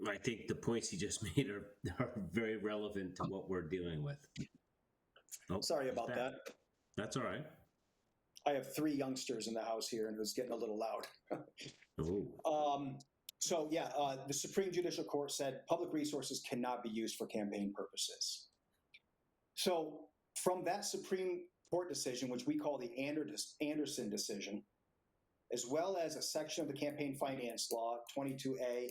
I think the points he just made are very relevant to what we're dealing with. Oh, Sorry about that. That's all right. I have 3 youngsters in the house here, and it was getting a little loud. Oh. The Supreme Judicial Court said public resources cannot be used for campaign purposes. So from that Supreme Court decision, which we call the Anderson decision, as well as a section of the campaign finance law, 22A,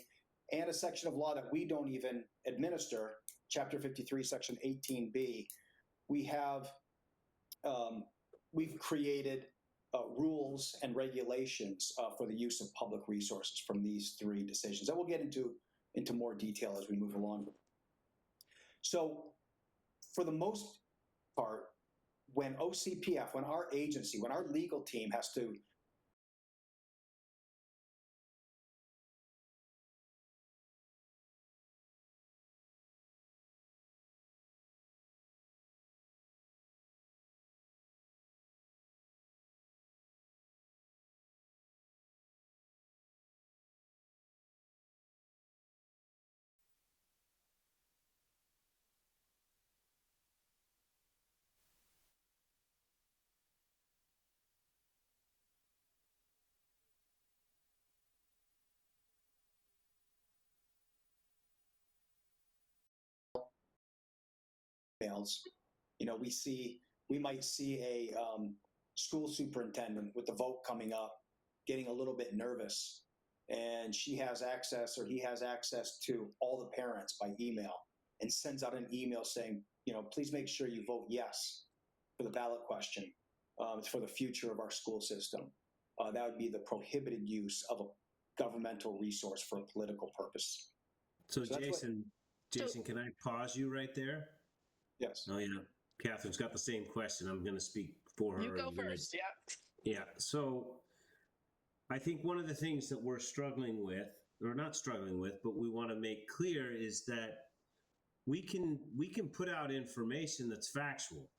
and a section of law that we don't even administer, Chapter 53, Section 18B, we've created rules and regulations for the use of public resources from these 3 decisions. And we'll get into more detail as we move along. So for the most part, when OCPF, when our agency, when our legal team has to emails, we might see a school superintendent with the vote coming up getting a little bit nervous, and she has access or he has access to all the parents by email and sends out an email saying, please make sure you vote yes for the ballot question. It's for the future of our school system. That would be the prohibited use of a governmental resource for a political purpose. So Jason, can I pause you right there? Yes. Oh, yeah. Catherine's got the same question. I'm going to speak for her. You go first, yeah. Yeah. So I think one of the things that we're struggling with, or not struggling with, but we want to make clear is that we can put out information that's factual,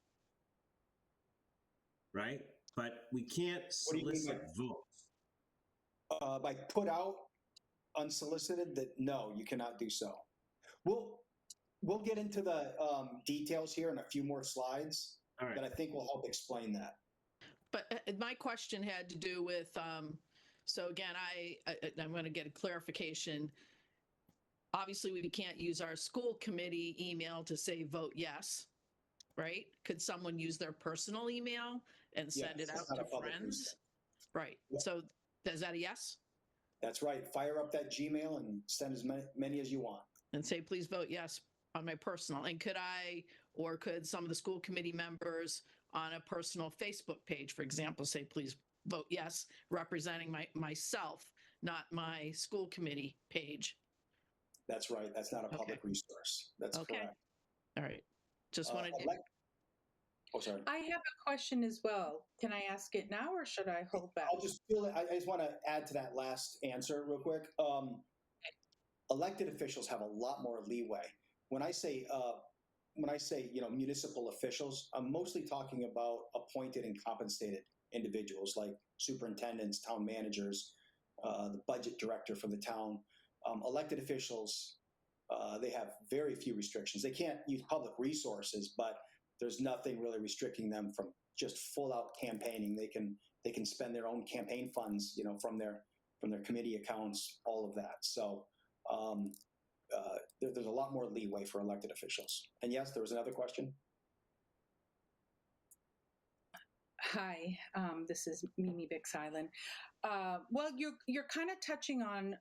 right? But we can't solicit votes. By put out unsolicited, that no, you cannot do so. We'll get into the details here in a few more slides that I think will help explain that. But my question had to do with, so again, I'm going to get a clarification. Obviously, we can't use our school committee email to say vote yes, right? Could someone use their personal email and send it out to friends? Right. Yeah. So is that a yes? That's right. Fire up that Gmail and send as many as you want. And say, please vote yes on my personal. And could some of the school committee members on a personal Facebook page, for example, say, please vote yes, representing myself, not my school committee page? That's right. That's not a public resource. That's correct. All right. Just wanted to... Oh, sorry. I have a question as well. Can I ask it now or should I hold back? I just want to add to that last answer real quick. Elected officials have a lot more leeway. When I say municipal officials, I'm mostly talking about appointed and compensated individuals like superintendents, town managers, the budget director for the town. Elected officials, they have very few restrictions. They can't use public resources, but there's nothing really restricting them from just full out campaigning. They can spend their own campaign funds, from their committee accounts, all of that. So there's a lot more leeway for elected officials. And yes, there was another question. Hi, this is Mimi BHSl. Well, you're kind of touching on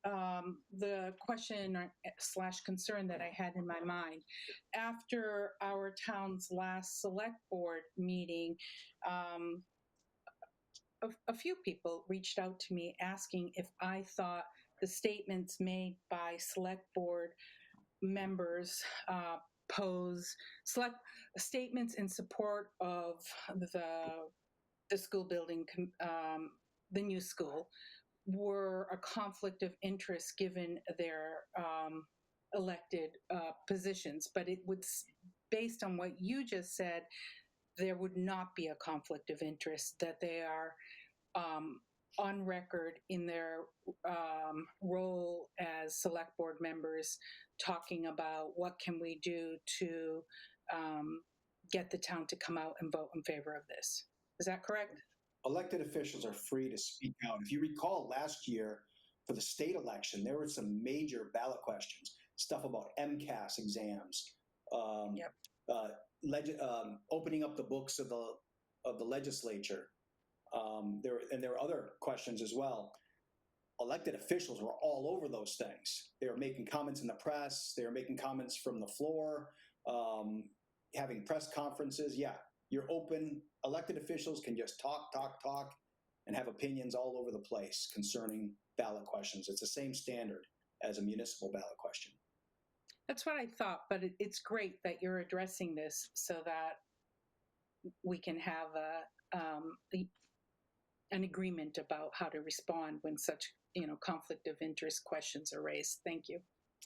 the question / concern that I had in my mind. After our town's last select board meeting, a few people reached out to me asking if I thought the statements made by select board members pose statements in support of the school building, the new school, were a conflict of interest given their elected positions. But it would, based on what you just said, there would not be a conflict of interest, that they are on record in their role as select board members, talking about what can we do to get the town to come out and vote in favor of this. Is that correct? Elected officials are free to speak out. If you recall last year for the state election, there were some major ballot questions, stuff about MCAS exams, Yep. Opening up the books of the legislature. There were other questions as well. Elected officials were all over those things. They were making comments in the press. They were making comments from the floor, having press conferences. Yeah, you're open. Elected officials can just talk, and have opinions all over the place concerning ballot questions. It's the same standard as a municipal ballot question. That's what I thought, but it's great that you're addressing this so that we can have an agreement about how to respond when such, conflict of interest questions are raised. Thank you.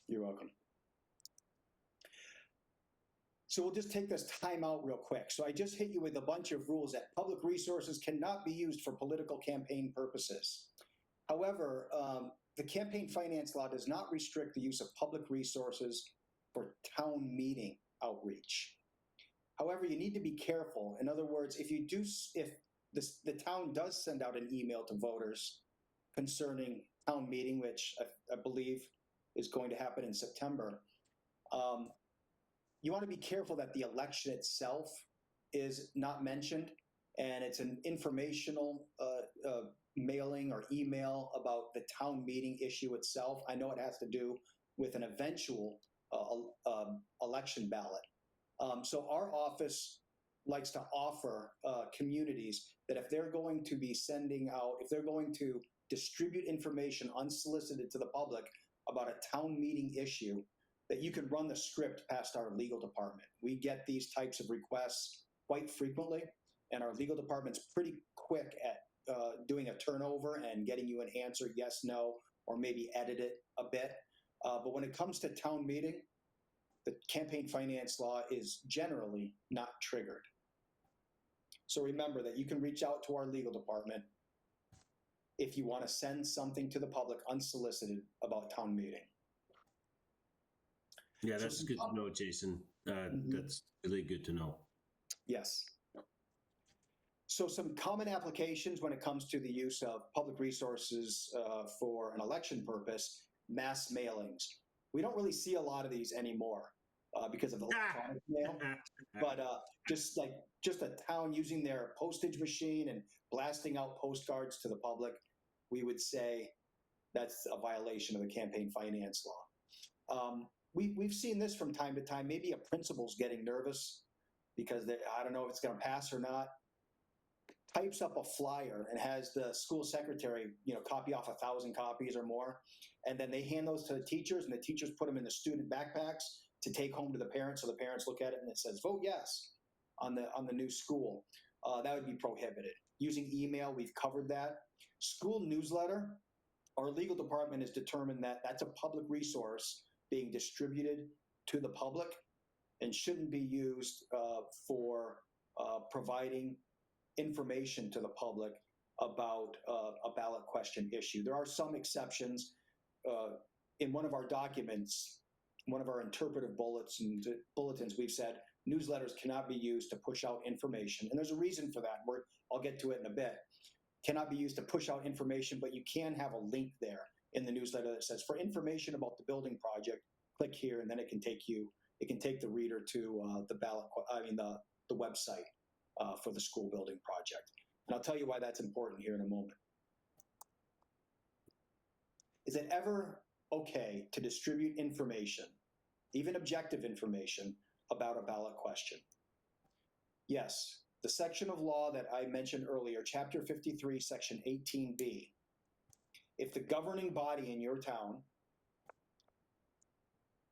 You're welcome. So we'll just take this time out real quick. So I just hit you with a bunch of rules that public resources cannot be used for political campaign purposes. However, the campaign finance law does not restrict the use of public resources for town meeting outreach. However, you need to be careful. In other words, if the town does send out an email to voters concerning town meeting, which I believe is going to happen in September, you want to be careful that the election itself is not mentioned, and it's an informational mailing or email about the town meeting issue itself. I know it has to do with an eventual election ballot. So our office likes to offer communities that if they're going to be sending out, if they're going to distribute information unsolicited to the public about a town meeting issue, that you can run the script past our legal department. We get these types of requests quite frequently, and our legal department's pretty quick at doing a turnover and getting you an answer, yes, no, or maybe edit it a bit. But when it comes to town meeting, the campaign finance law is generally not triggered. So remember that you can reach out to our legal department if you want to send something to the public unsolicited about town meeting. Yeah, that's good to know, Jason. That's really good to know. Yes. So some common applications when it comes to the use of public resources for an election purpose: mass mailings. We don't really see a lot of these anymore because of electronic mail, but just a town using their postage machine and blasting out postcards to the public, we would say that's a violation of the campaign finance law. We've seen this from time to time. Maybe a principal's getting nervous because I don't know if it's going to pass or not. Types up a flyer and has the school secretary, copy off 1,000 copies or more, and then they hand those to the teachers, and the teachers put them in the student backpacks to take home to the parents, so the parents look at it and it says "vote yes" on the new school. That would be prohibited. Using email, we've covered that. School newsletter, our legal department has determined that that's a public resource being distributed to the public and shouldn't be used for providing information to the public about a ballot question issue. There are some exceptions. In one of our documents, one of our interpretive bulletins, we've said newsletters cannot be used to push out information. And there's a reason for that. I'll get to it in a bit. Cannot be used to push out information, but you can have a link there in the newsletter that says, for information about the building project, click here, and then it can take the reader to the website for the school building project. And I'll tell you why that's important here in a moment. Is it ever okay to distribute information, even objective information, about a ballot question? Yes. The section of law that I mentioned earlier, Chapter 53, Section 18B, if the governing body in your town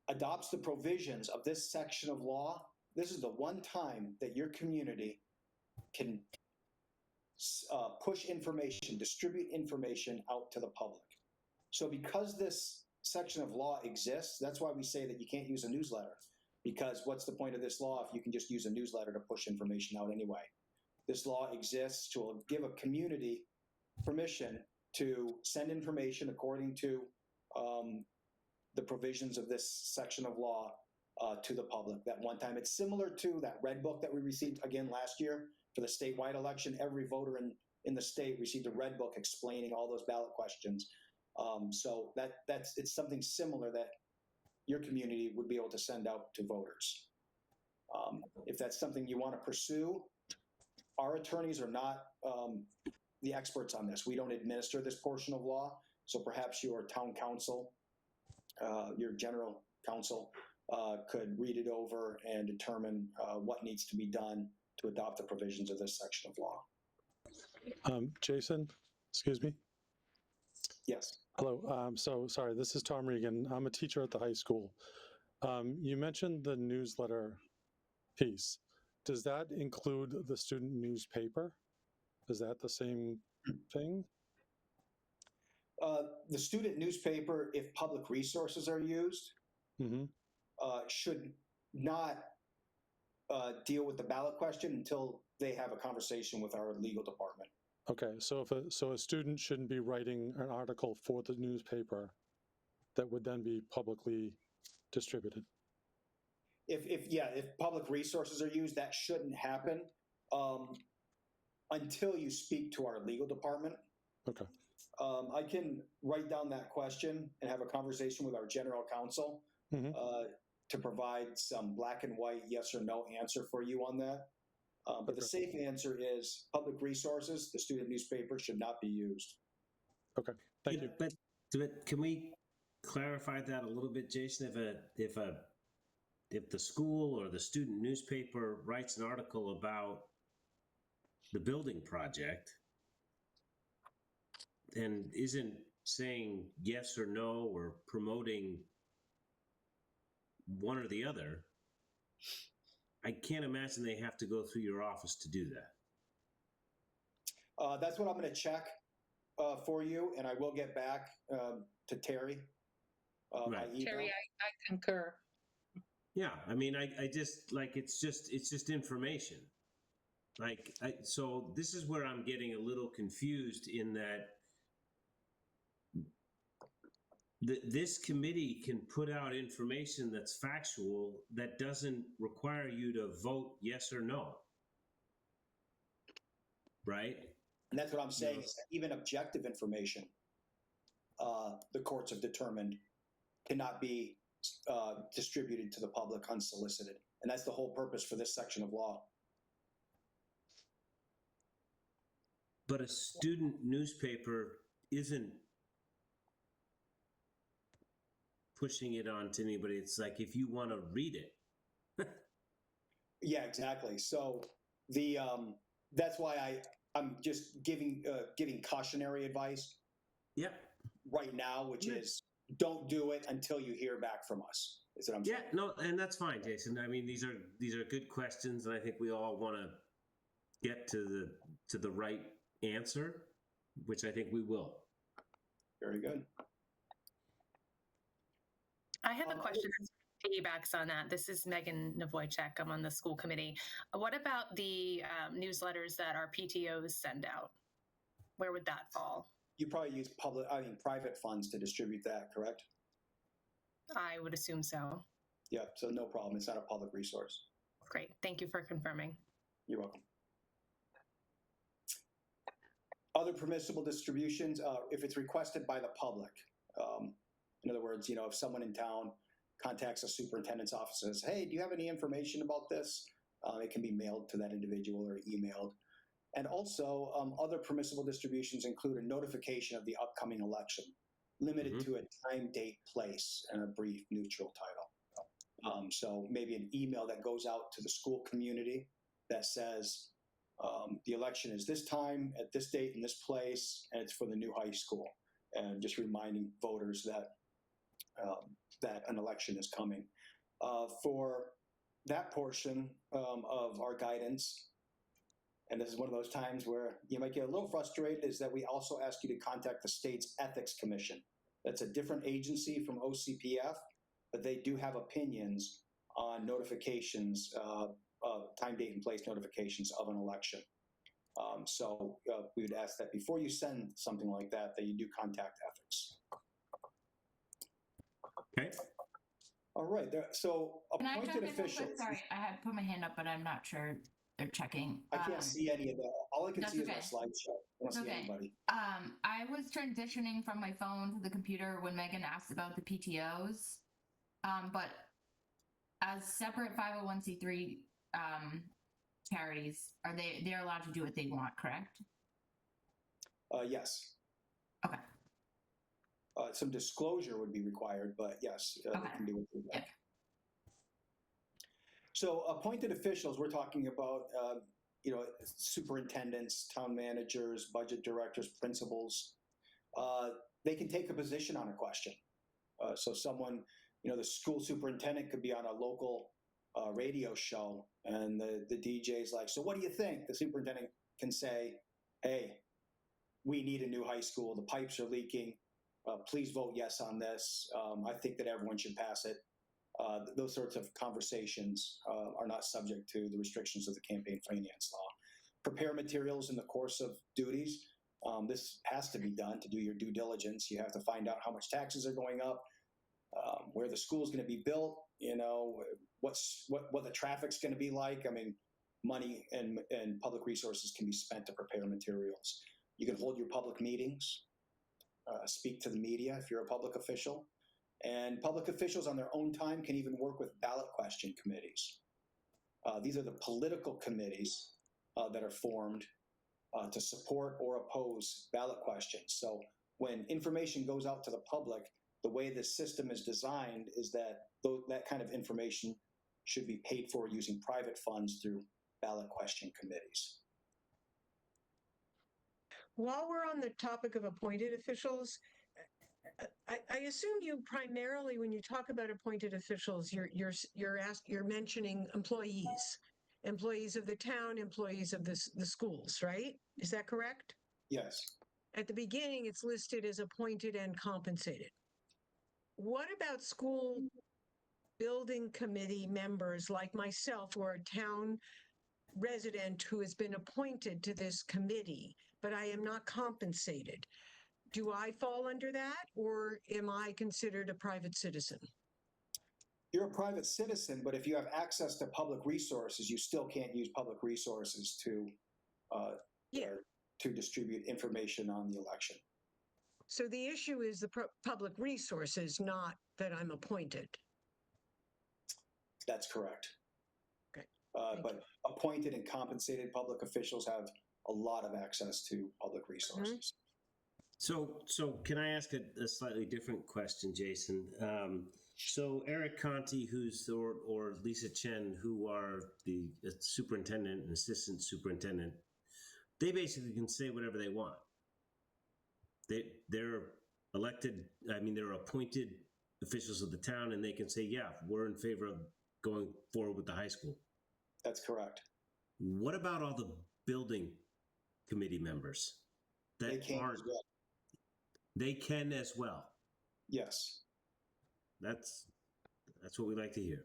adopts the provisions of this section of law, this is the one time that your community can push information, distribute information out to the public. So because this section of law exists, that's why we say that you can't use a newsletter, because what's the point of this law if you can just use a newsletter to push information out anyway? This law exists to give a community permission to send information according to the provisions of this section of law to the public that one time. It's similar to that red book that we received again last year for the statewide election. Every voter in the state received a red book explaining all those ballot questions. So it's something similar that your community would be able to send out to voters. If that's something you want to pursue, our attorneys are not the experts on this. We don't administer this portion of law. So perhaps your town council, your general counsel, could read it over and determine what needs to be done to adopt the provisions of this section of law. Jason, excuse me. Yes. Hello. So sorry, this is Tom Regan. I'm a teacher at the high school. You mentioned the newsletter piece. Does that include the student newspaper? Is that the same thing? The student newspaper, if public resources are used, should not deal with the ballot question until they have a conversation with our legal department. Okay, so if a student shouldn't be writing an article for the newspaper that would then be publicly distributed. If public resources are used, that shouldn't happen until you speak to our legal department. Okay. I can write down that question and have a conversation with our general counsel to provide some black and white yes or no answer for you on that. But the safe answer is public resources, the student newspaper should not be used. Okay, thank you. But can we clarify that a little bit, Jason? If the school or the student newspaper writes an article about the building project and isn't saying yes or no or promoting one or the other, I can't imagine they have to go through your office to do that. That's what I'm going to check for you, and I will get back to Terry. Right. Terry, I concur. Yeah, I mean, I just like it's just information. So this is where I'm getting a little confused in that this committee can put out information that's factual that doesn't require you to vote yes or no. Right? And that's what I'm saying is that even objective information, the courts have determined cannot be distributed to the public unsolicited. And that's the whole purpose for this section of law. But a student newspaper isn't pushing it on to anybody. It's like, if you want to read it. Yeah, exactly. So that's why I'm just giving cautionary advice. Yep. Right now, which is don't do it until you hear back from us. Is what I'm saying. Yeah, no, and that's fine, Jason. I mean, these are good questions, and I think we all want to get to the right answer, which I think we will. Very good. I have a question that piggybacks on that. This is Megan Navoychek. I'm on the school committee. What about the newsletters that our PTOs send out? Where would that fall? You probably use private funds to distribute that, correct? I would assume so. Yeah, so no problem. It's not a public resource. Great. Thank you for confirming. You're welcome. Other permissible distributions, if it's requested by the public. In other words, if someone in town contacts a superintendent's office and says, hey, do you have any information about this? It can be mailed to that individual or emailed. And also, other permissible distributions include a notification of the upcoming election, limited to a time, date, place, and a brief neutral title. So maybe an email that goes out to the school community that says, the election is this time, at this date, in this place, and it's for the new high school. And just reminding voters that that an election is coming. For that portion of our guidance, and this is one of those times where you might get a little frustrated, is that we also ask you to contact the state's ethics commission. That's a different agency from OCPF, but they do have opinions on notifications, time, date, and place notifications of an election. We would ask that before you send something like that you do contact ethics. Okay. All right. So Can I jump appointed in real quick? officials. Sorry, I had put my hand up, but I'm not sure they're checking. I can't see any of that. All I can That's see is my okay. slideshow. I don't see Okay. anybody. I was transitioning from my phone to the computer when Megan asked about the PTOs. But as separate 501c3 charities, they're allowed to do what they want, correct? Yes. Okay. Some disclosure would be required, but yes, they can do what they want. Yeah. So appointed officials, we're talking about, superintendents, town managers, budget directors, principals. They can take a position on a question. So someone, the school superintendent could be on a local radio show, and the DJ's like, so what do you think? The superintendent can say, hey, we need a new high school. The pipes are leaking. Please vote yes on this. I think that everyone should pass it. Those sorts of conversations are not subject to the restrictions of the campaign finance law. Prepare materials in the course of duties. This has to be done to do your due diligence. You have to find out how much taxes are going up, where the school is going to be built, what the traffic's going to be like. I mean, money and public resources can be spent to prepare materials. You can hold your public meetings, speak to the media if you're a public official. And public officials on their own time can even work with ballot question committees. These are the political committees that are formed to support or oppose ballot questions. So when information goes out to the public, the way the system is designed is that that kind of information should be paid for using private funds through ballot question committees. While we're on the topic of appointed officials, I assume you primarily, when you talk about appointed officials, you're mentioning employees of the town, employees of the schools, right? Is that correct? Yes. At the beginning, it's listed as appointed and compensated. What about school building committee members like myself, or a town resident who has been appointed to this committee, but I am not compensated? Do I fall under that, or am I considered a private citizen? You're a private citizen, but if you have access to public resources, you still can't use public resources to distribute information on the election. So the issue is the public resources, not that I'm appointed. That's correct. Okay. But appointed and compensated public officials have a lot of access to public resources. So can I ask a slightly different question, Jason? So Eric Conti, or Lisa Chen, who are the superintendent and assistant superintendent, they basically can say whatever they want. They're elected, they're appointed officials of the town, and they can say, yeah, we're in favor of going forward with the high school. That's correct. What about all the building committee members that They can aren't? as well. They can as well. Yes. That's what we like to hear.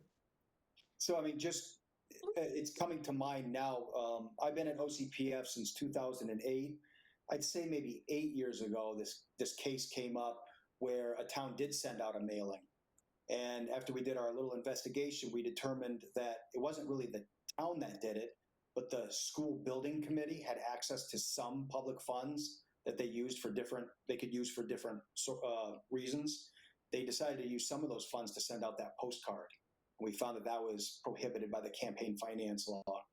So, it's coming to mind now. I've been at OCPF since 2008. I'd say maybe 8 years ago, this case came up where a town did send out a mailing. And after we did our little investigation, we determined that it wasn't really the town that did it, but the school building committee had access to some public funds that they could use for different reasons. They decided to use some of those funds to send out that postcard. And we found that was prohibited by the campaign finance law.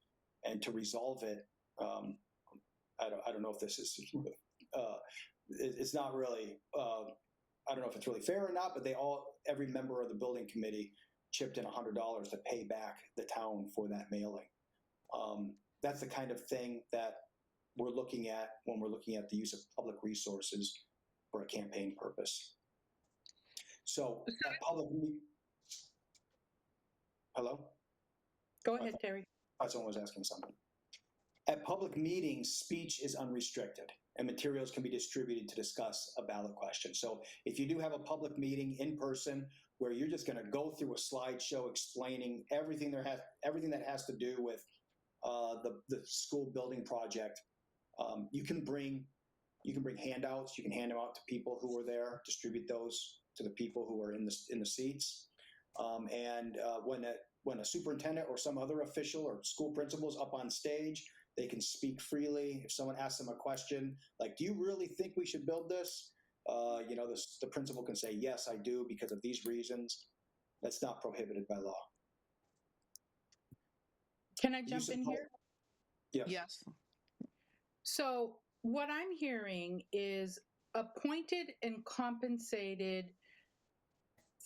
And to resolve it, I don't know if this is, it's not really, I don't know if it's really fair or not, but every member of the building committee chipped in $100 to pay back the town for that mailing. That's the kind of thing that we're looking at when we're looking at the use of public resources for a campaign purpose. So at public hello? Go ahead, Terry. Someone was asking something. At public meetings, speech is unrestricted and materials can be distributed to discuss a ballot question. So if you do have a public meeting in person where you're just going to go through a slideshow explaining everything that has to do with the school building project, You can bring handouts. You can hand them out to people who were there. Distribute those to the people who are in the seats. When a superintendent or some other official or school principal is up on stage, they can speak freely. If someone asks them a question, like, "Do you really think we should build this?" The principal can say, "Yes, I do, because of these reasons." That's not prohibited by law. Can I jump in here? Yes. Yes. So what I'm hearing is appointed and compensated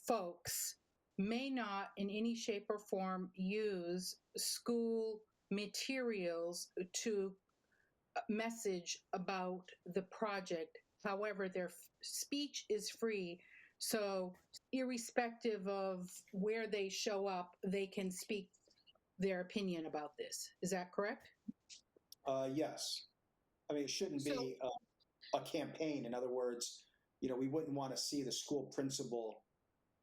folks may not in any shape or form use school materials to message about the project. However, their speech is free. So irrespective of where they show up, they can speak their opinion about this. Is that correct? Yes. I mean, it shouldn't be a campaign. In other words, we wouldn't want to see the school principal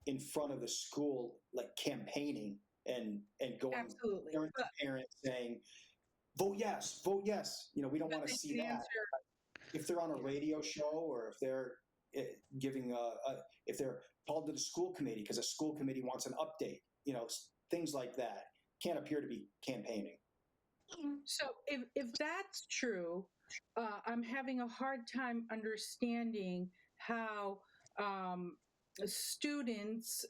in front of the school, like campaigning and going Absolutely. parent to parent saying, vote yes, vote yes. We don't want to see that. If they're on a radio show, or if they're if they're called to the school committee because a school committee wants an update, things like that can't appear to be campaigning. So if that's true, I'm having a hard time understanding how students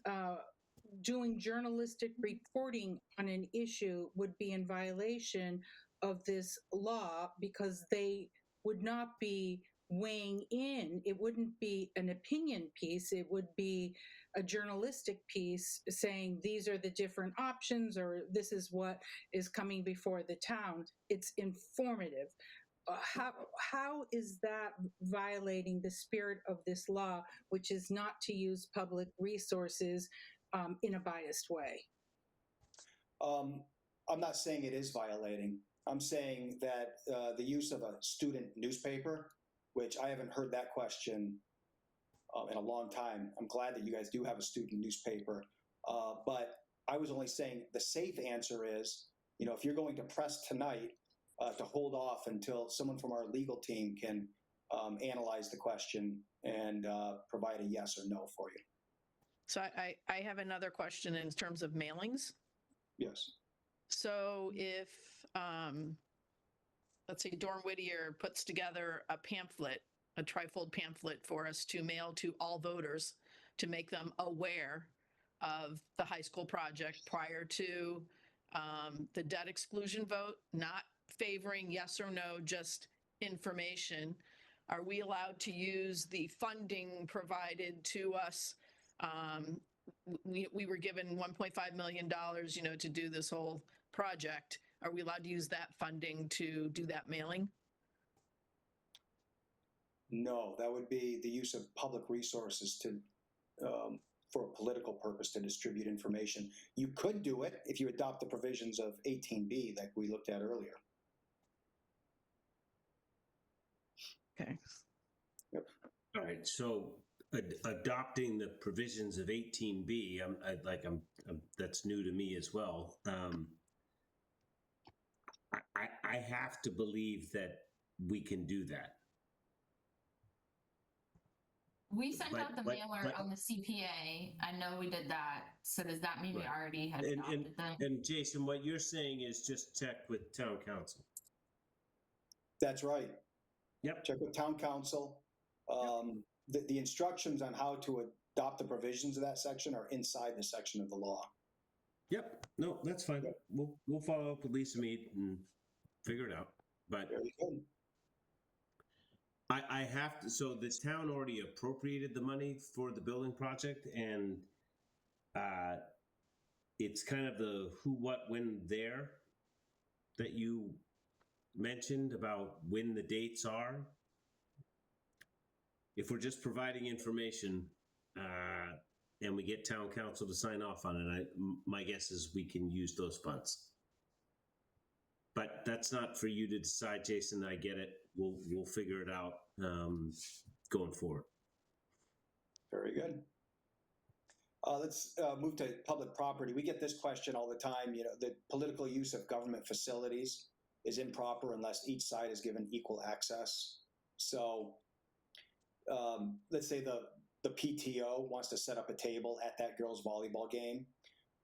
doing journalistic reporting on an issue would be in violation of this law, because they would not be weighing in. It wouldn't be an opinion piece. It would be a journalistic piece saying these are the different options, or this is what is coming before the town. It's informative. How is that violating the spirit of this law, which is not to use public resources in a biased way? I'm not saying it is violating. I'm saying that the use of a student newspaper, which I haven't heard that question in a long time. I'm glad that you guys do have a student newspaper. But I was only saying the safe answer is, if you're going to press tonight, to hold off until someone from our legal team can analyze the question and provide a yes or no for you. So I have another question in terms of mailings. Yes. So if, let's say Dorn Whittier puts together a pamphlet, a trifold pamphlet for us to mail to all voters to make them aware of the high school project prior to the debt exclusion vote, not favoring yes or no, just information, are we allowed to use the funding provided to us? We were given $1.5 million, to do this whole project. Are we allowed to use that funding to do that mailing? No, that would be the use of public resources to for a political purpose to distribute information. You could do it if you adopt the provisions of 18B that we looked at earlier. Okay. Yep. All right. So adopting the provisions of 18B, that's new to me as well. I have to believe that we can do that. We sent out the mailer on the CPA. I know we did that. So does that mean we already had adopted them? And Jason, what you're saying is just check with town council. That's right. Yep. Check with town council. The instructions on how to adopt the provisions of that section are inside the section of the law. Yep. No, that's fine. Yep. We'll follow up with Lisa Mead and figure it out. But Very good. I have to. So the town already appropriated the money for the building project, and it's kind of the who, what, when, there that you mentioned about when the dates are. If we're just providing information and we get town council to sign off on it, my guess is we can use those funds. But that's not for you to decide, Jason. I get it. We'll figure it out going forward. Very good. Let's move to public property. We get this question all the time. The political use of government facilities is improper unless each side is given equal access. So let's say the PTO wants to set up a table at that girls' volleyball game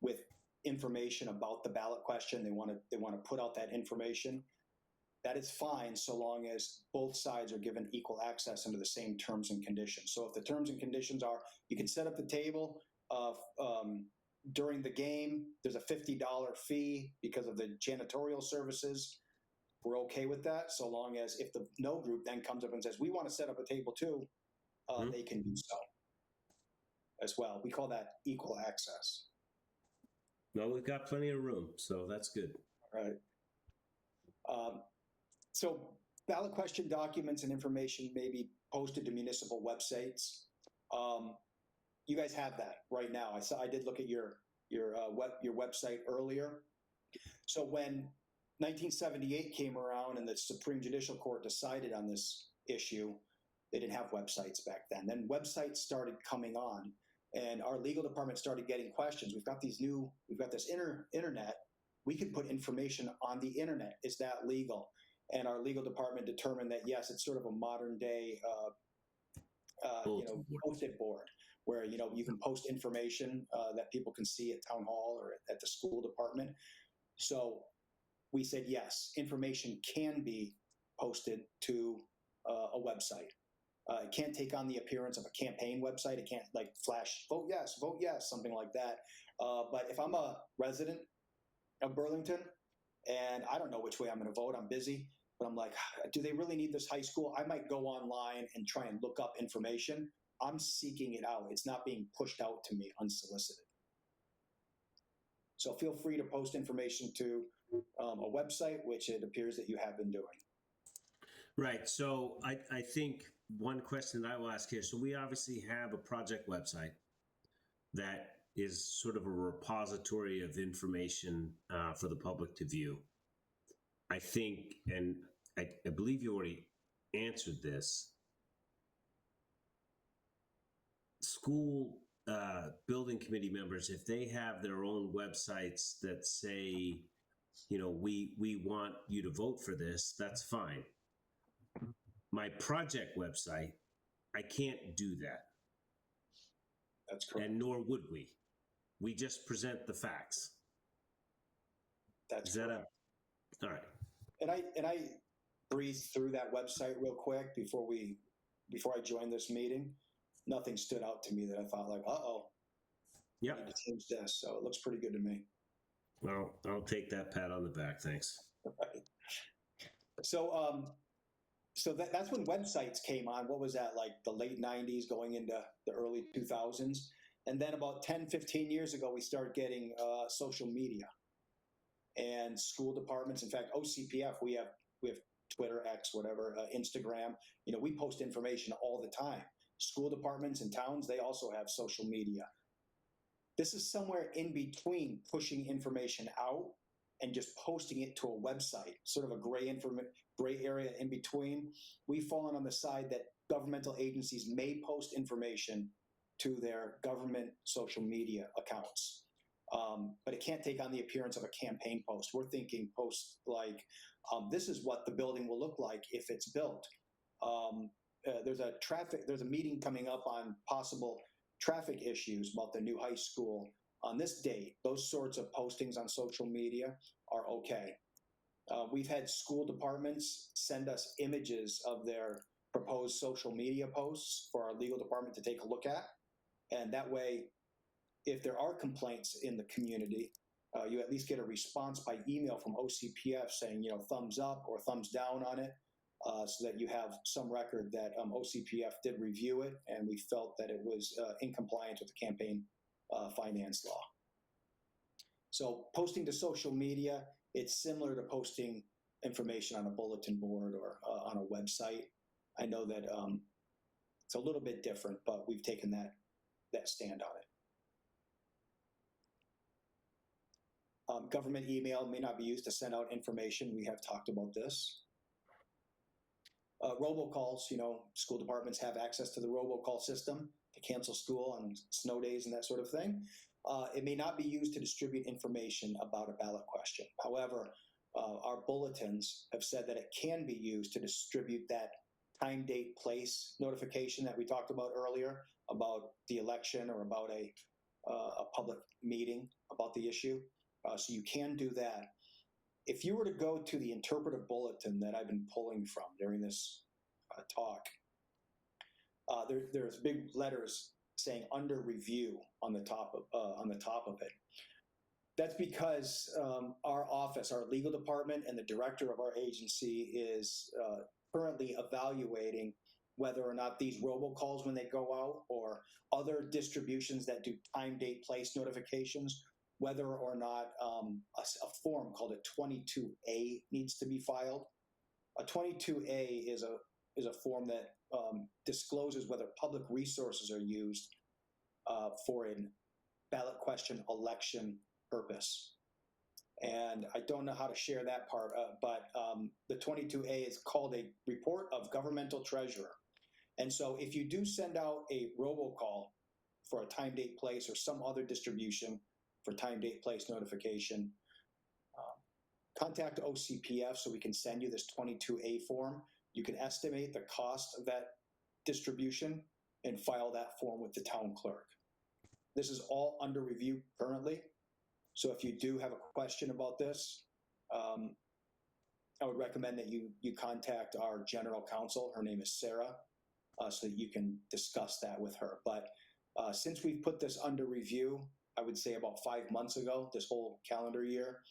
with information about the ballot question. They want to put out that information. That is fine so long as both sides are given equal access under the same terms and conditions. So if the terms and conditions are, you can set up the table during the game, there's a $50 fee because of the janitorial services. We're okay with that so long as if the no group then comes up and says, we want to set up a table too, they can do so as well. We call that equal access. No, we've got plenty of room, so that's good. All right. So ballot question documents and information may be posted to municipal websites. You guys have that right now. I did look at your website earlier. So when 1978 came around and the Supreme Judicial Court decided on this issue, they didn't have websites back then. Then websites started coming on, and our legal department started getting questions. We've got this internet. We can put information on the internet. Is that legal? And our legal department determined that yes, it's sort of a modern day, post-it board where you can post information that people can see at town hall or at the school department. So we said yes, information can be posted to a website. It can't take on the appearance of a campaign website. It can't like flash vote yes, something like that. But if I'm a resident of Burlington and I don't know which way I'm going to vote, I'm busy, but I'm like, do they really need this high school? I might go online and try and look up information. I'm seeking it out. It's not being pushed out to me unsolicited. So feel free to post information to a website, which it appears that you have been doing. Right. So I think one question that I will ask here. So we obviously have a project website that is sort of a repository of information for the public to view. I think, and I believe you already answered this, school building committee members, if they have their own websites that say, we want you to vote for this, that's fine. My project website, I can't do that. That's correct. And nor would we. We just present the facts. That's correct. All right. And I breezed through that website real quick before I joined this meeting. Nothing stood out to me that I thought like, yeah, need to change this. So it looks pretty good to me. Well, I'll take that pat on the back. Thanks. Right. So that's when websites came on. What was that, like the late 90s going into the early 2000s? And then about 10, 15 years ago, we started getting social media and school departments. In fact, OCPF, we have Twitter, X, whatever, Instagram. We post information all the time. School departments and towns, they also have social media. This is somewhere in between pushing information out and just posting it to a website, sort of a gray area in between. We've fallen on the side that governmental agencies may post information to their government social media accounts, but it can't take on the appearance of a campaign post. We're thinking posts like, this is what the building will look like if it's built. There's a meeting coming up on possible traffic issues about the new high school on this date. Those sorts of postings on social media are okay. We've had school departments send us images of their proposed social media posts for our legal department to take a look at. And that way, if there are complaints in the community, you at least get a response by email from OCPF saying, thumbs up or thumbs down on it, so that you have some record that OCPF did review it and we felt that it was in compliance with the campaign finance law. So posting to social media, it's similar to posting information on a bulletin board or on a website. I know that it's a little bit different, but we've taken that stand on it. Government email may not be used to send out information. We have talked about this. Robocalls, school departments have access to the robocall system to cancel school on snow days and that sort of thing. It may not be used to distribute information about a ballot question. However, our bulletins have said that it can be used to distribute that time, date, place notification that we talked about earlier about the election or about a public meeting about the issue. So you can do that. If you were to go to the interpretive bulletin that I've been pulling from during this talk, there's big letters saying "under review" on the top of it. That's because our office, our legal department, and the director of our agency is currently evaluating whether or not these robocalls, when they go out, or other distributions that do time, date, place notifications, whether or not a form called a 22A needs to be filed. A 22A is a form that discloses whether public resources are used for a ballot question election purpose. And I don't know how to share that part, but the 22A is called a report of governmental treasurer. And so if you do send out a robocall for a time, date, place, or some other distribution for time, date, place notification, contact OCPF so we can send you this 22A form. You can estimate the cost of that distribution and file that form with the town clerk. This is all under review currently. So if you do have a question about this, I would recommend that you contact our general counsel. Her name is Sarah, so that you can discuss that with her. But since we've put this under review, I would say about 5 months ago, this whole calendar year,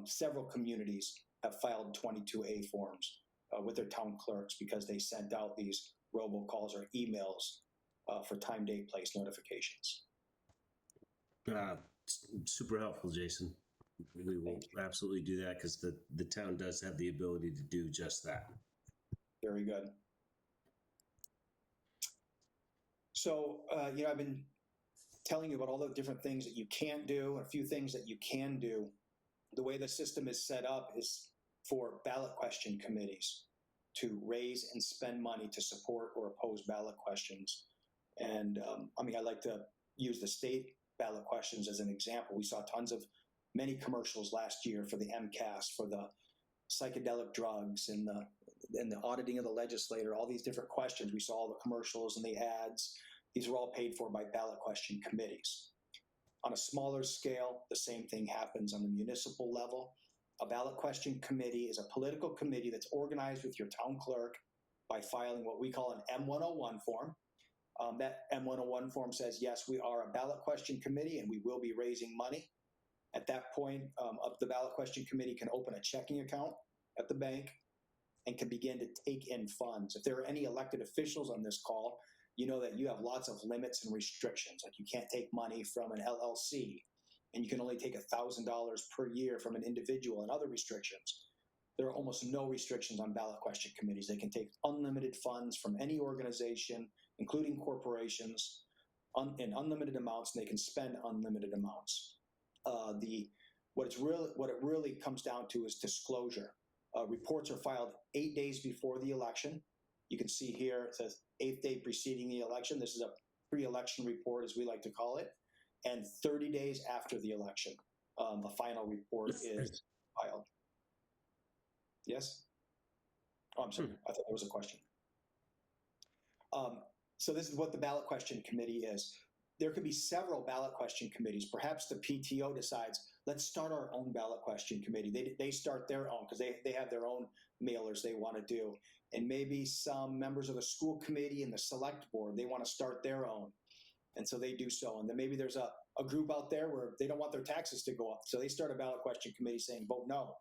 several communities have filed 22A forms with their town clerks because they sent out these robocalls or emails for time, date, place notifications. Super helpful, Jason. We will absolutely do that because the town does have the ability to do just that. Very good. So, I've been telling you about all the different things that you can't do, a few things that you can do. The way the system is set up is for ballot question committees to raise and spend money to support or oppose ballot questions. And I like to use the state ballot questions as an example. We saw many commercials last year for the MCAS, for the psychedelic drugs and the auditing of the legislator, all these different questions. We saw all the commercials and the ads. These were all paid for by ballot question committees. On a smaller scale, the same thing happens on the municipal level. A ballot question committee is a political committee that's organized with your town clerk by filing what we call an M101 form. That M101 form says, yes, we are a ballot question committee and we will be raising money. At that point, the ballot question committee can open a checking account at the bank and can begin to take in funds. If there are any elected officials on this call, you know that you have lots of limits and restrictions. Like you can't take money from an LLC, and you can only take $1,000 per year from an individual, and other restrictions. There are almost no restrictions on ballot question committees. They can take unlimited funds from any organization, including corporations, in unlimited amounts, and they can spend unlimited amounts. What it really comes down to is disclosure. Reports are filed 8 days before the election. You can see here it says 8th day preceding the election. This is a pre-election report, as we like to call it, and 30 days after the election, a final report is filed. Yes? Oh, I'm sorry. I thought there was a question. So this is what the ballot question committee is. There could be several ballot question committees. Perhaps the PTO decides, let's start our own ballot question committee. They start their own because they have their own mailers they want to do. And maybe some members of the school committee and the select board, they want to start their own. And so they do so. And then maybe there's a group out there where they don't want their taxes to go up. So they start a ballot question committee saying, vote no.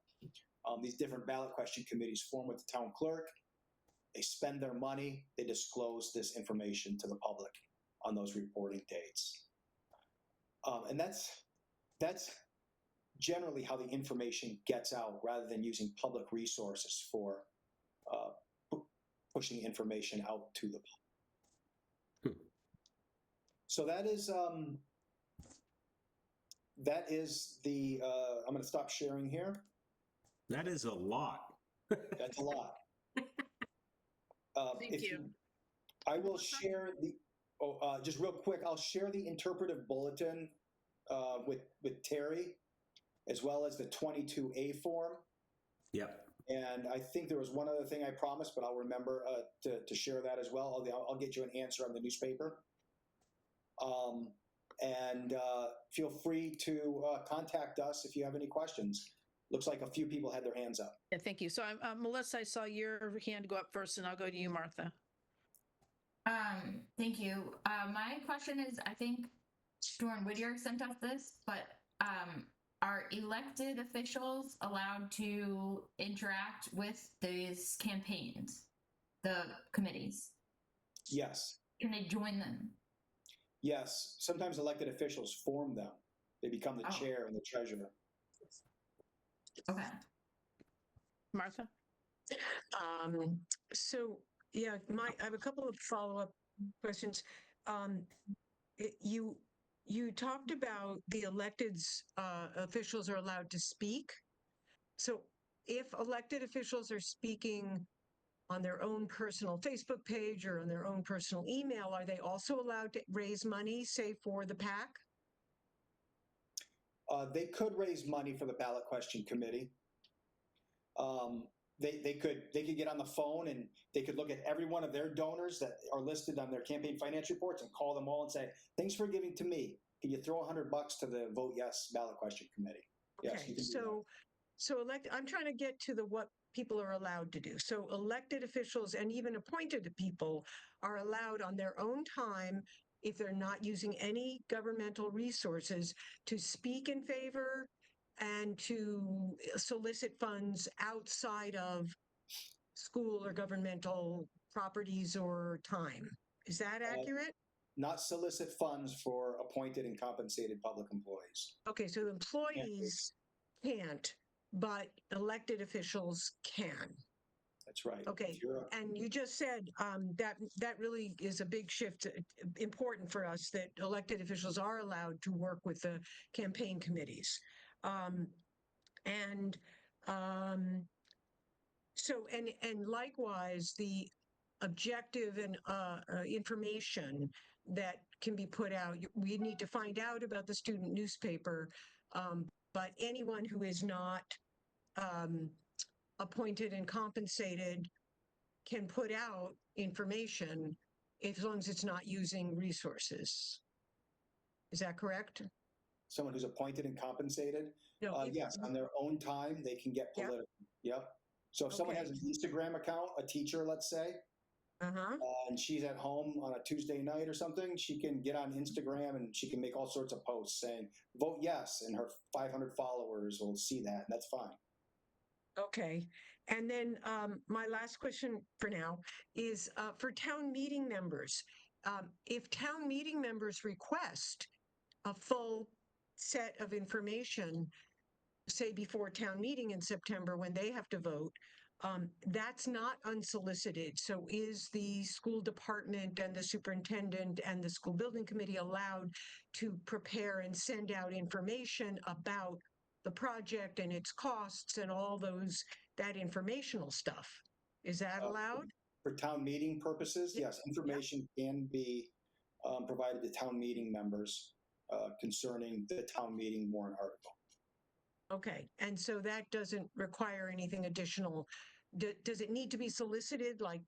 These different ballot question committees form with the town clerk. They spend their money. They disclose this information to the public on those reporting dates. And that's generally how the information gets out, rather than using public resources for pushing information out to the public. So that is the, I'm going to stop sharing here. That is a lot. That's a lot. Thank you. I will share just real quick, I'll share the interpretive bulletin with Terry, as well as the 22A form. Yep. And I think there was one other thing I promised, but I'll remember to share that as well. I'll get you an answer on the newspaper. And feel free to contact us if you have any questions. Looks like a few people had their hands up. Yeah, thank you. So Melissa, I saw your hand go up first, and I'll go to you, Martha. Thank you. My question is, I think Dorn Whittier sent us this, but are elected officials allowed to interact with these campaigns, the committees? Yes. Can they join them? Yes. Sometimes elected officials form them. They become the chair and the treasurer. Okay. Martha? So yeah, I have a couple of follow-up questions. You talked about the electeds officials are allowed to speak. So if elected officials are speaking on their own personal Facebook page or on their own personal email, are they also allowed to raise money, say for the PAC? They could raise money for the ballot question committee. They could get on the phone and they could look at every one of their donors that are listed on their campaign finance reports and call them all and say, "Thanks for giving to me. Can you throw $100 to the Vote Yes ballot question committee?" Yes, Okay, you can do that. I'm trying to get to what people are allowed to do. So elected officials and even appointed people are allowed on their own time, if they're not using any governmental resources, to speak in favor and to solicit funds outside of school or governmental properties or time. Is that accurate? Not solicit funds for appointed and compensated public employees. Okay, so employees can't, but elected officials can. That's right. Okay, and you just said that really is a big shift, important for us, that elected officials are allowed to work with the campaign committees. So likewise, the objective and information that can be put out, we need to find out about the student newspaper, but anyone who is not appointed and compensated can put out information as long as it's not using resources. Is that correct? Someone who's appointed and compensated? No. Yes, on their own time, they can get political. Yep. So if someone has an Instagram account, a teacher, let's say, and she's at home on a Tuesday night or something, she can get on Instagram and she can make all sorts of posts saying, "Vote yes," and her 500 followers will see that, and that's fine. Okay. And then my last question for now is for town meeting members. If town meeting members request a full set of information, say before town meeting in September when they have to vote, that's not unsolicited. So is the school department and the superintendent and the school building committee allowed to prepare and send out information about the project and its costs and all that informational stuff? Is that allowed? For town meeting purposes, yes, information can be provided to town meeting members concerning the town meeting warrant article. Okay, and so that doesn't require anything additional. Does it need to be solicited? Like,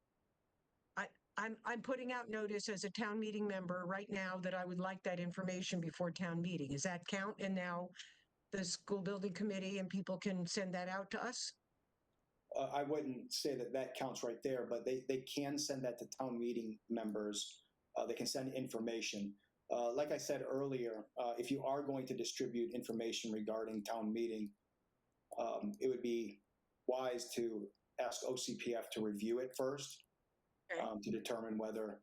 I'm putting out notice as a town meeting member right now that I would like that information before town meeting. Does that count? And now the school building committee and people can send that out to us? I wouldn't say that counts right there, but they can send that to town meeting members. They can send information. Like I said earlier, if you are going to distribute information regarding town meeting, it would be wise to ask OCPF to review it first to determine whether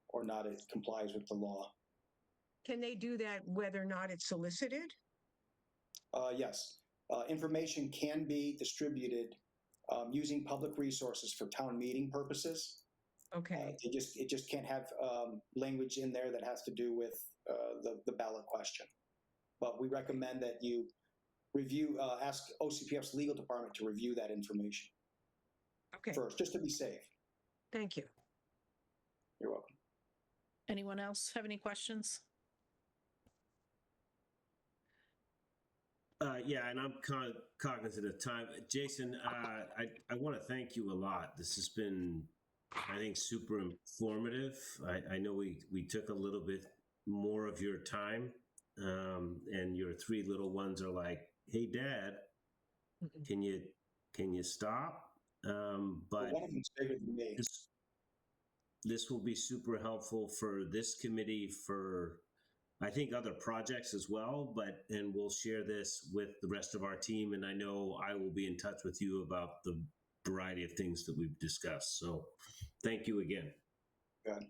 or not it complies with the law. Can they do that whether or not it's solicited? Yes. Information can be distributed using public resources for town meeting purposes. Okay. It just can't have language in there that has to do with the ballot question. But we recommend that you ask OCPF's legal department to review that information first, just to be safe. Thank you. You're welcome. Anyone else have any questions? Yeah, and I'm cognizant of time. Jason, I want to thank you a lot. This has been, I think, super informative. I know we took a little bit more of your time, and your three little ones are like, "Hey, Dad, can you stop?" But One of them's bigger than me. this will be super helpful for this committee, for I think other projects as well, and we'll share this with the rest of our team. And I know I will be in touch with you about the variety of things that we've discussed. So thank you again. Good.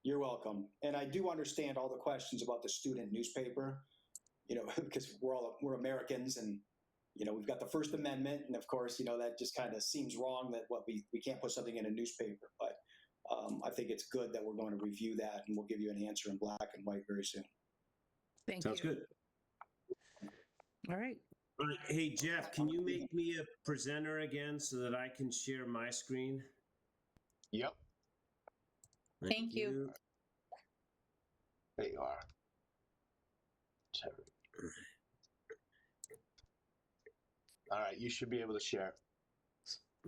You're welcome. And I do understand all the questions about the student newspaper, because we're Americans, and, we've got the First Amendment. And of course, that just kind of seems wrong that we can't put something in a newspaper. But I think it's good that we're going to review that, and we'll give you an answer in black and white very soon. Thank Sounds you. good. All right. All right. Hey, Jeff, can you make me a presenter again so that I can share my screen? Yep, Thank you. there you are. Terry. All right, you should be able to share.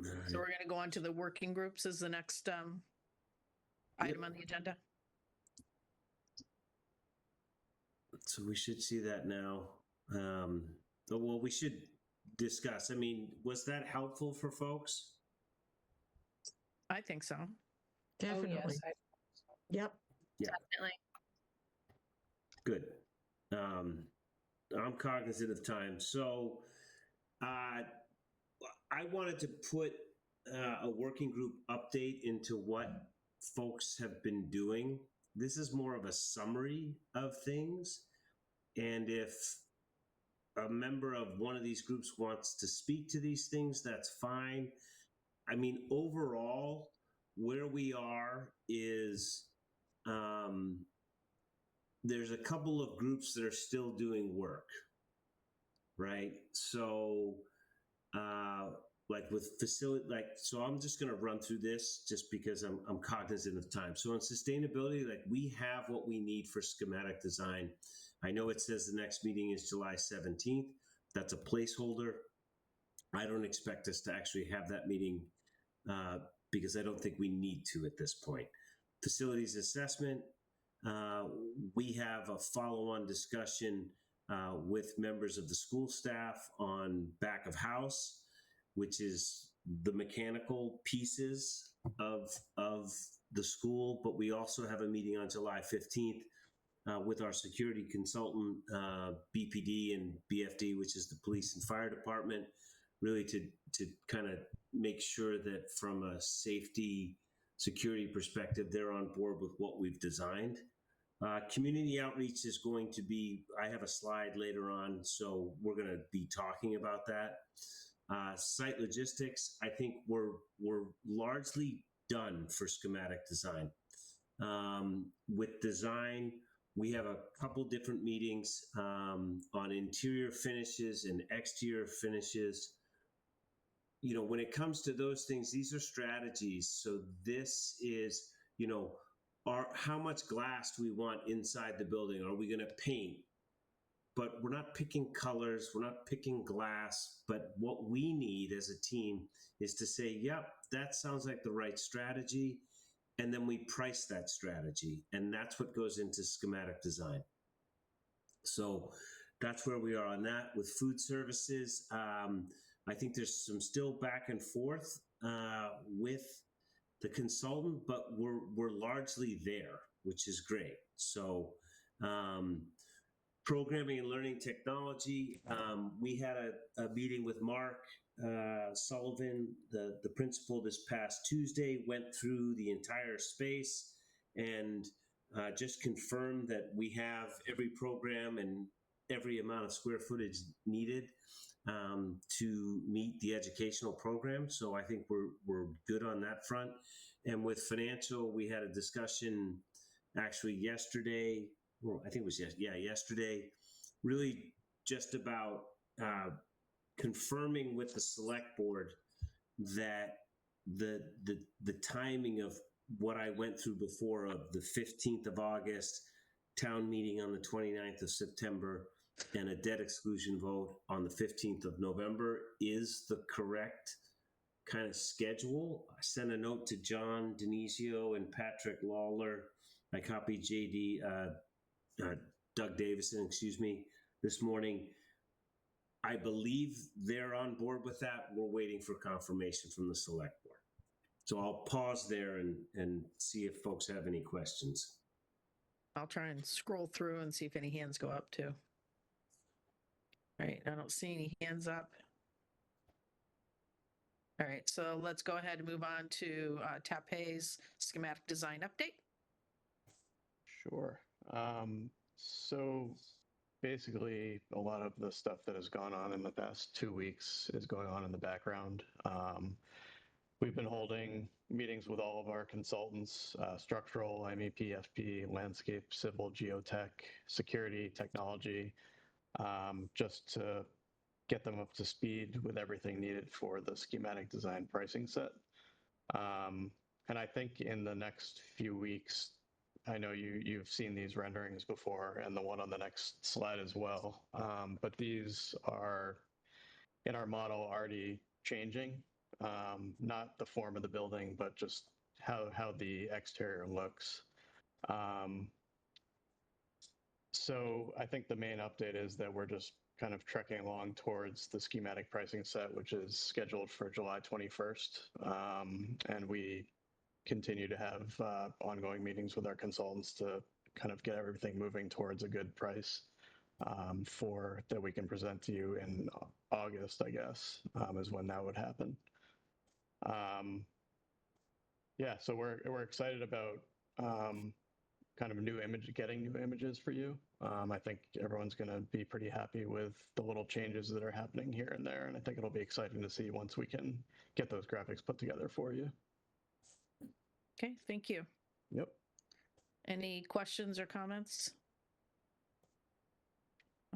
So we're going to go on to the working groups as the next item on the agenda. So we should see that now. Well, we should discuss. I mean, was that helpful for folks? I think so. Definitely. Oh, yes. Yep. Definitely. Good. I'm cognizant of time. So I wanted to put a working group update into what folks have been doing. This is more of a summary of things. And if a member of one of these groups wants to speak to these things, that's fine. I mean, overall, where we are is there's a couple of groups that are still doing work, right? So, like with facility, so I'm just going to run through this just because I'm cognizant of time. So on sustainability, we have what we need for schematic design. I know it says the next meeting is July 17th. That's a placeholder. I don't expect us to actually have that meeting because I don't think we need to at this point. Facilities assessment, we have a follow-on discussion with members of the school staff on back of house, which is the mechanical pieces of the school. But we also have a meeting on July 15th with our security consultant, BPD and BFD, which is the police and fire department, really to kind of make sure that from a safety security perspective, they're on board with what we've designed. Community outreach is going to be, I have a slide later on, so we're going to be talking about that. Site logistics, I think we're largely done for schematic design. With design, we have a couple different meetings on interior finishes and exterior finishes. When it comes to those things, these are strategies. So this is, how much glass do we want inside the building? Are we going to paint? But we're not picking colors, we're not picking glass, but what we need as a team is to say, yep, that sounds like the right strategy. And then we price that strategy. And that's what goes into schematic design. So that's where we are on that. With food services, I think there's some still back and forth with the consultant, but we're largely there, which is great. So programming and learning technology, we had a meeting with Mark Sullivan, the principal, this past Tuesday, went through the entire space and just confirmed that we have every program and every amount of square footage needed to meet the educational program. So I think we're good on that front. And with financial, we had a discussion actually yesterday. Well, I think it was yesterday. Really just about confirming with the select board that the timing of what I went through before of the 15th of August, town meeting on the 29th of September, and a debt exclusion vote on the 15th of November is the correct kind of schedule. I sent a note to John Denisio and Patrick Lawler. I copied Doug Davison, this morning. I believe they're on board with that. We're waiting for confirmation from the select board. So I'll pause there and see if folks have any questions. I'll try and scroll through and see if any hands go up too. All right, I don't see any hands up. All right, so let's go ahead and move on to TAPE's schematic design update. Sure. So basically, a lot of the stuff that has gone on in the past 2 weeks is going on in the background. We've been holding meetings with all of our consultants, structural, MEP, FP, landscape, civil, geotech, security, technology, just to get them up to speed with everything needed for the schematic design pricing set. And I think in the next few weeks, I know you've seen these renderings before and the one on the next slide as well, but these are in our model already changing, not the form of the building, but just how the exterior looks. So I think the main update is that we're just kind of trekking along towards the schematic pricing set, which is scheduled for July 21st. And we continue to have ongoing meetings with our consultants to kind of get everything moving towards a good price for that we can present to you in August, I guess, is when that would happen. Yeah, so we're excited about kind of getting new images for you. I think everyone's going to be pretty happy with the little changes that are happening here and there, and I think it'll be exciting to see once we can get those graphics put together for you. Okay, thank you. Yep. Any questions or comments?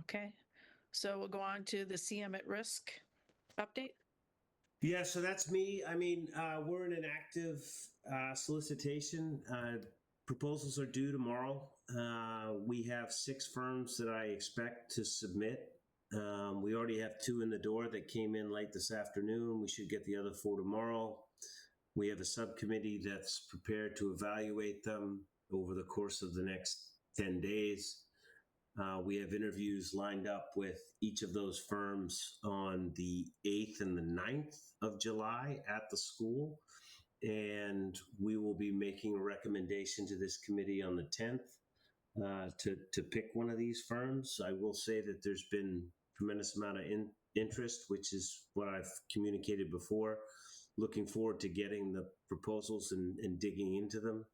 Okay, so we'll go on to the CM at risk update. Yeah, so that's me. I mean, we're in an active solicitation. Proposals are due tomorrow. We have 6 firms that I expect to submit. We already have 2 in the door that came in late this afternoon. We should get the other 4 tomorrow. We have a subcommittee that's prepared to evaluate them over the course of the next 10 days. We have interviews lined up with each of those firms on the 8th and the 9th of July at the school. And we will be making a recommendation to this committee on the 10th to pick one of these firms. I will say that there's been a tremendous amount of interest, which is what I've communicated before. Looking forward to getting the proposals and digging into them.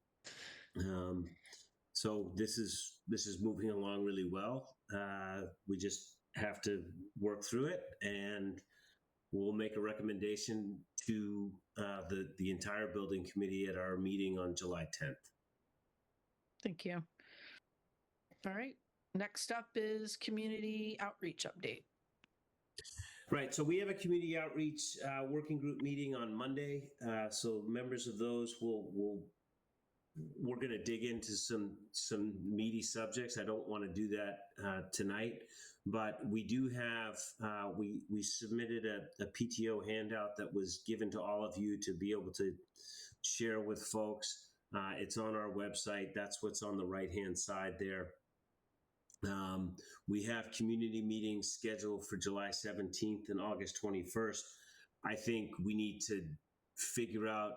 So this is moving along really well. We just have to work through it, and we'll make a recommendation to the entire building committee at our meeting on July 10th. Thank you. All right. Next up is community outreach update. Right. So we have a community outreach working group meeting on Monday. So members of those we're going to dig into some meaty subjects. I don't want to do that tonight, but we do have we submitted a PTO handout that was given to all of you to be able to share with folks. It's on our website. That's what's on the right-hand side there. We have community meetings scheduled for July 17th and August 21st. I think we need to figure out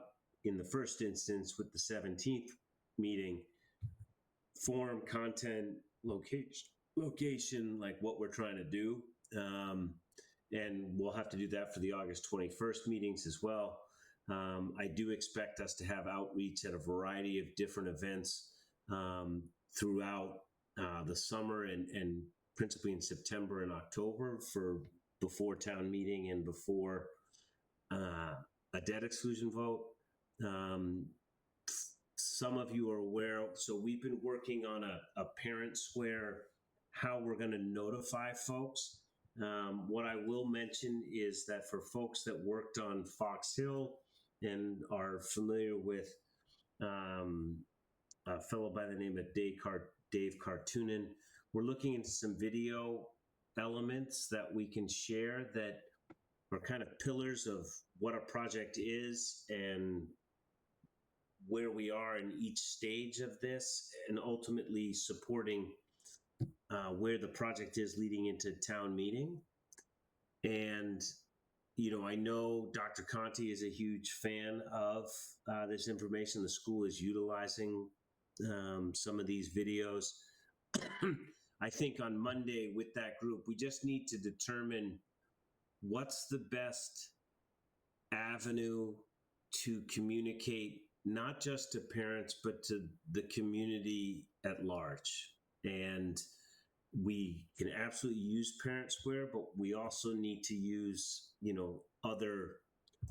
in the first instance with the 17th meeting, form, content, location, like what we're trying to do. And we'll have to do that for the August 21st meetings as well. I do expect us to have outreach at a variety of different events throughout the summer and principally in September and October for before town meeting and before a debt exclusion vote. Some of you are aware, so we've been working on a parent square, how we're going to notify folks. What I will mention is that for folks that worked on Fox Hill and are familiar with a fellow by the name of Dave Cartoonan, we're looking into some video elements that we can share that are kind of pillars of what a project is and where we are in each stage of this, and ultimately supporting where the project is leading into town meeting. And, I know Dr. Conti is a huge fan of this information. The school is utilizing some of these videos. I think on Monday with that group, we just need to determine what's the best avenue to communicate, not just to parents, but to the community at large. And we can absolutely use Parent Square, but we also need to use, other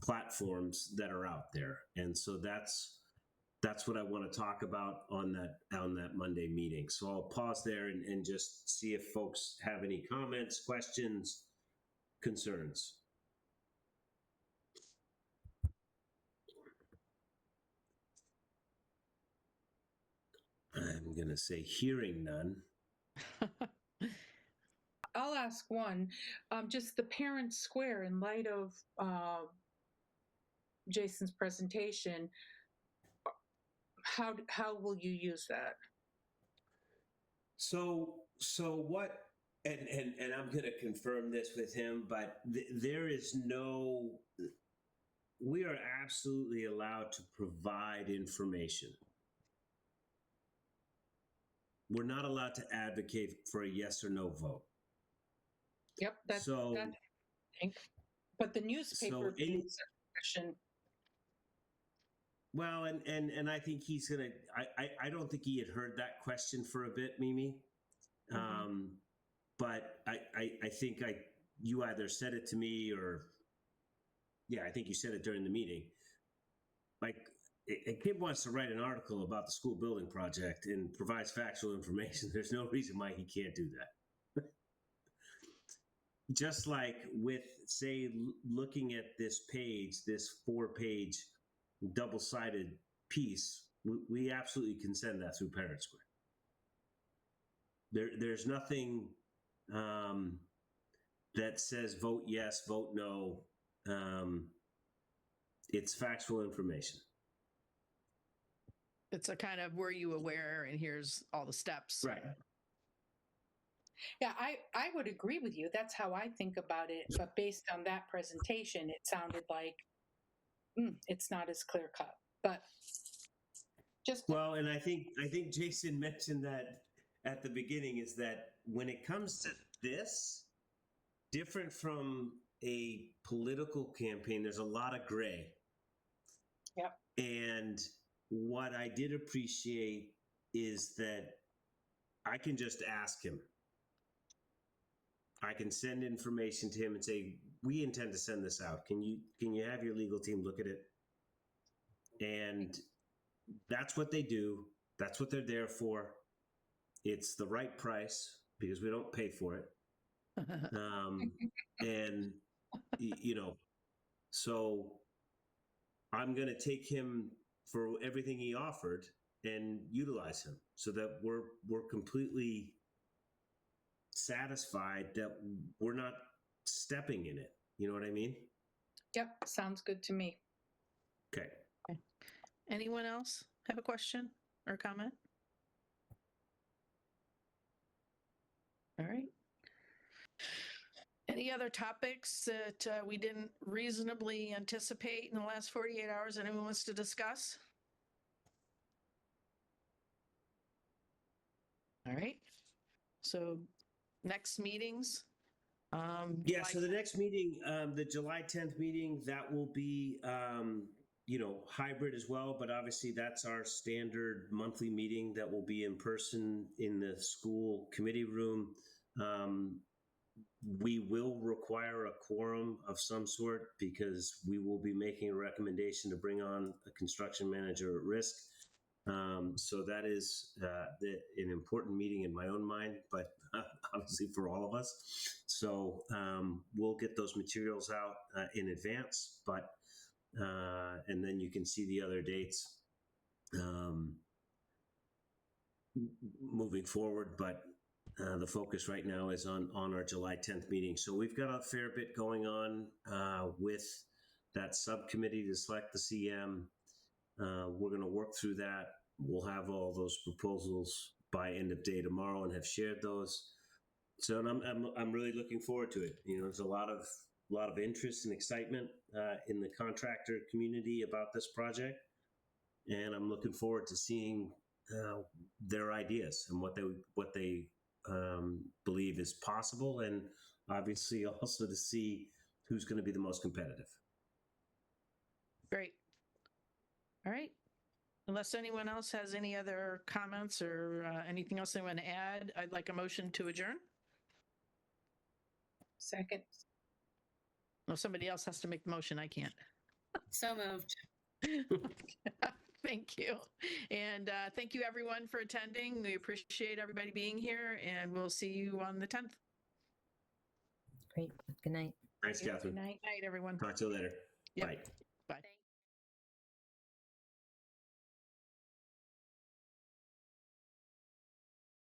platforms that are out there. And so that's what I want to talk about on that Monday meeting. So I'll pause there and just see if folks have any comments, questions, concerns. I'm going to say hearing none. I'll ask one. Just the Parent Square, in light of Jason's presentation, how will you use that? So what? And I'm going to confirm this with him, but there is no. We are absolutely allowed to provide information. We're not allowed to advocate for a yes or no vote. Yep, that's so. That, I think. But the newspaper section. Well, and I think he's gonna. I don't think he had heard that question for a bit, Mimi. Mm-hmm. But I think you either said it to me or, I think you said it during the meeting. Like, a kid wants to write an article about the school building project and provides factual information. There's no reason why he can't do that. Just like with, say, looking at this page, this 4-page double-sided piece, we absolutely can send that through Parent Square. There's nothing that says vote yes, vote no. It's factual information. It's a kind of, were you aware, and here's all the steps. Right. Yeah, I would agree with you. That's how I think about it. But based on that presentation, it sounded like it's not as clear cut. But just well, and I think Jason mentioned that at the beginning, is that when it comes to this, different from a political campaign, there's a lot of gray. Yep. And what I did appreciate is that I can just ask him. I can send information to him and say, we intend to send this out. Can you have your legal team look at it? And that's what they do. That's what they're there for. It's the right price because we don't pay for it. And, so I'm going to take him for everything he offered and utilize him so that we're completely satisfied that we're not stepping in it. You know what I mean? Yep. Sounds good to me. Okay. Anyone else have a question or comment? All right. Any other topics that we didn't reasonably anticipate in the last 48 hours anyone wants to discuss? All right. So next meetings. So the next meeting, the July 10th meeting, that will be, hybrid as well. But obviously that's our standard monthly meeting that will be in person in the school committee room. We will require a quorum of some sort because we will be making a recommendation to bring on a construction manager at risk. So that is an important meeting in my own mind, but obviously for all of us. So we'll get those materials out in advance, but and then you can see the other dates moving forward. But the focus right now is on our July 10th meeting. So we've got a fair bit going on with that subcommittee to select the CM. We're going to work through that. We'll have all those proposals by end of day tomorrow and have shared those. So I'm really looking forward to it. You know, there's a lot of interest and excitement in the contractor community about this project, and I'm looking forward to seeing their ideas and what they believe is possible, and obviously also to see who's going to be the most competitive. Great. All right. Unless anyone else has any other comments or anything else they want to add, I'd like a motion to adjourn. Second. No, somebody else has to make the motion. I can't. So moved. Thank you. And thank you everyone for attending. We appreciate everybody being here, and we'll see you on the 10th. Great. Good night. Thanks, Catherine. Good night, everyone. Talk to you later. Yep. Bye. Bye. Thank